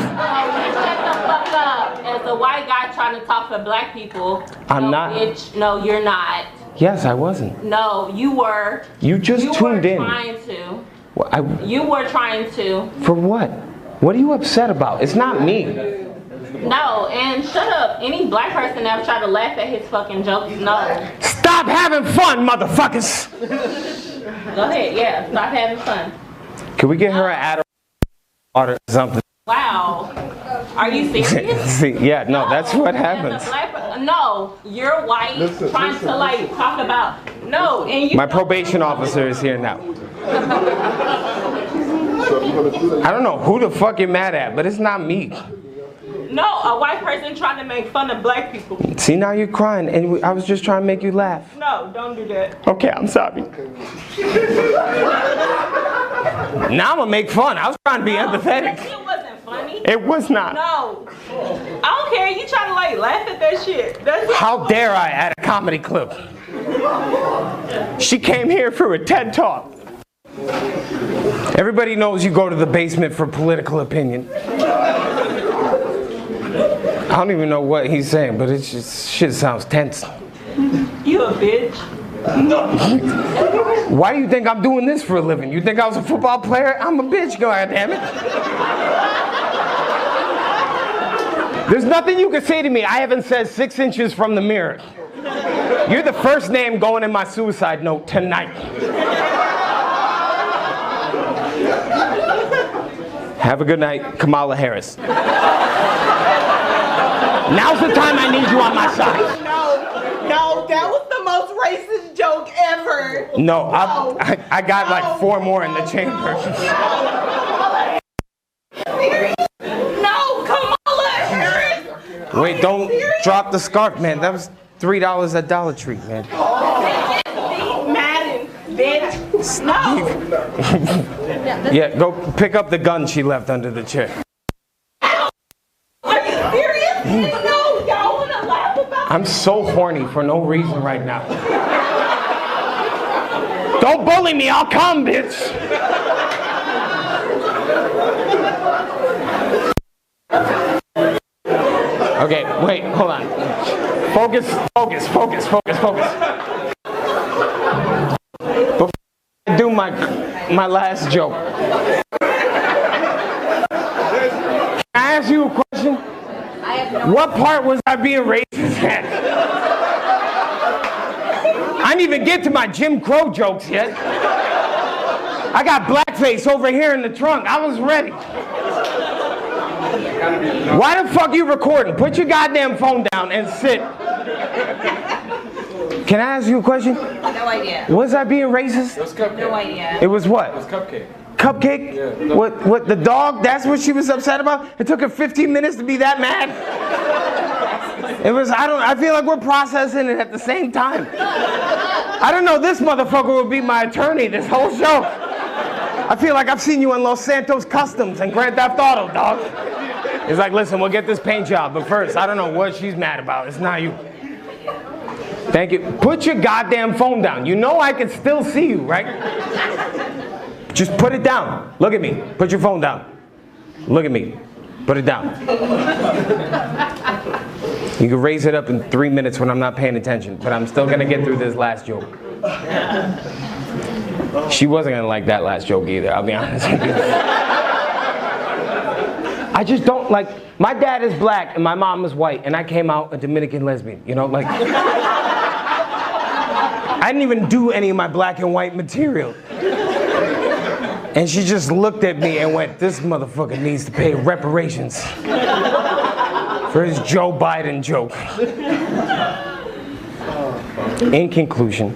you shut the fuck up. As a white guy trying to talk for black people.
I'm not.
Bitch, no, you're not.
Yes, I wasn't.
No, you were.
You just tuned in.
You were trying to.
Well,
you were trying to.
For what? What are you upset about? It's not me.
No, and shut up. Any black person ever tried to laugh at his fucking jokes? No.
Stop having fun, motherfuckers!
Go ahead, yeah. Stop having fun.
Can we get her an Adderall or something?
Wow. Are you serious?
See, yeah, no, that's what happens.
No, you're white, trying to like talk about, no. And you
My probation officer is here now. I don't know who the fuck you're mad at, but it's not me.
No, a white person trying to make fun of black people.
See, now you're crying, and I was just trying to make you laugh.
No, don't do that.
Okay, I'm sorry. Now I'm gonna make fun. I was trying to be empathetic.
It wasn't funny.
It was not.
No. I don't care. You try to like laugh at that shit. That's
How dare I at a comedy club? She came here for a TED Talk. Everybody knows you go to the basement for political opinion. I don't even know what he's saying, but it's just shit sounds tense.
You a bitch.
Why do you think I'm doing this for a living? You think I was a football player? I'm a bitch, goddammit.
There's nothing you can say to me I haven't said 6 inches from the mirror. You're the first name going in my suicide note tonight. Have a good night, Kamala Harris. Now's the time I need you on my side.
No, that was the most racist joke ever.
No, I got like 4 more in the chamber.
No, Kamala Harris.
Wait, don't drop the scarf, man. That was $3 at Dollar Tree, man.
Madden, bitch. No.
Yeah, go pick up the gun she left under the chair.
Are you serious? No, y'all wanna laugh about
I'm so horny for no reason right now. Don't bully me, I'll come, bitch. Okay, wait, hold on. Focus. Before I do my last joke, can I ask you a question? What part was I being racist at? I didn't even get to my Jim Crow jokes yet. I got blackface over here in the trunk. I was ready. Why the fuck you recording? Put your goddamn phone down and sit. Can I ask you a question?
No idea.
Was I being racist?
It was cupcake.
No idea.
It was what?
It was cupcake.
Cupcake?
Yeah.
What, the dog? That's what she was upset about? It took her 15 minutes to be that mad? It was, I feel like we're processing it at the same time. I don't know, this motherfucker will be my attorney this whole show. I feel like I've seen you in Los Santos Customs and Grand Theft Auto, dog. He's like, listen, we'll get this paint job, but first, I don't know what she's mad about. It's not you. Thank you. Put your goddamn phone down. You know I can still see you, right? Just put it down. Look at me. Put your phone down. Look at me. Put it down. You can raise it up in 3 minutes when I'm not paying attention, but I'm still gonna get through this last joke. She wasn't gonna like that last joke either, I'll be honest with you. I just don't like, my dad is black and my mom is white and I came out a Dominican lesbian, you know, like. I didn't even do any of my black and white material. And she just looked at me and went, this motherfucker needs to pay reparations for his Joe Biden joke. In conclusion,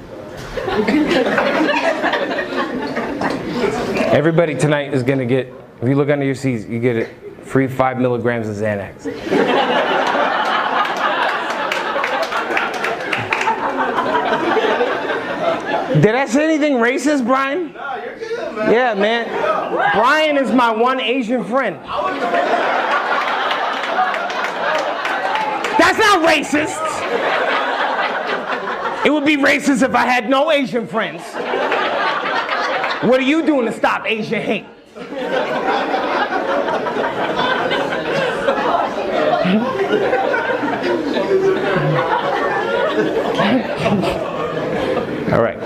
everybody tonight is gonna get, if you look under your seats, you get it free 5 milligrams of Xanax. Did I say anything racist, Brian?
No, you're good, man.
Yeah, man. Brian is my one Asian friend. That's not racist. It would be racist if I had no Asian friends. What are you doing to stop Asian hate? All right.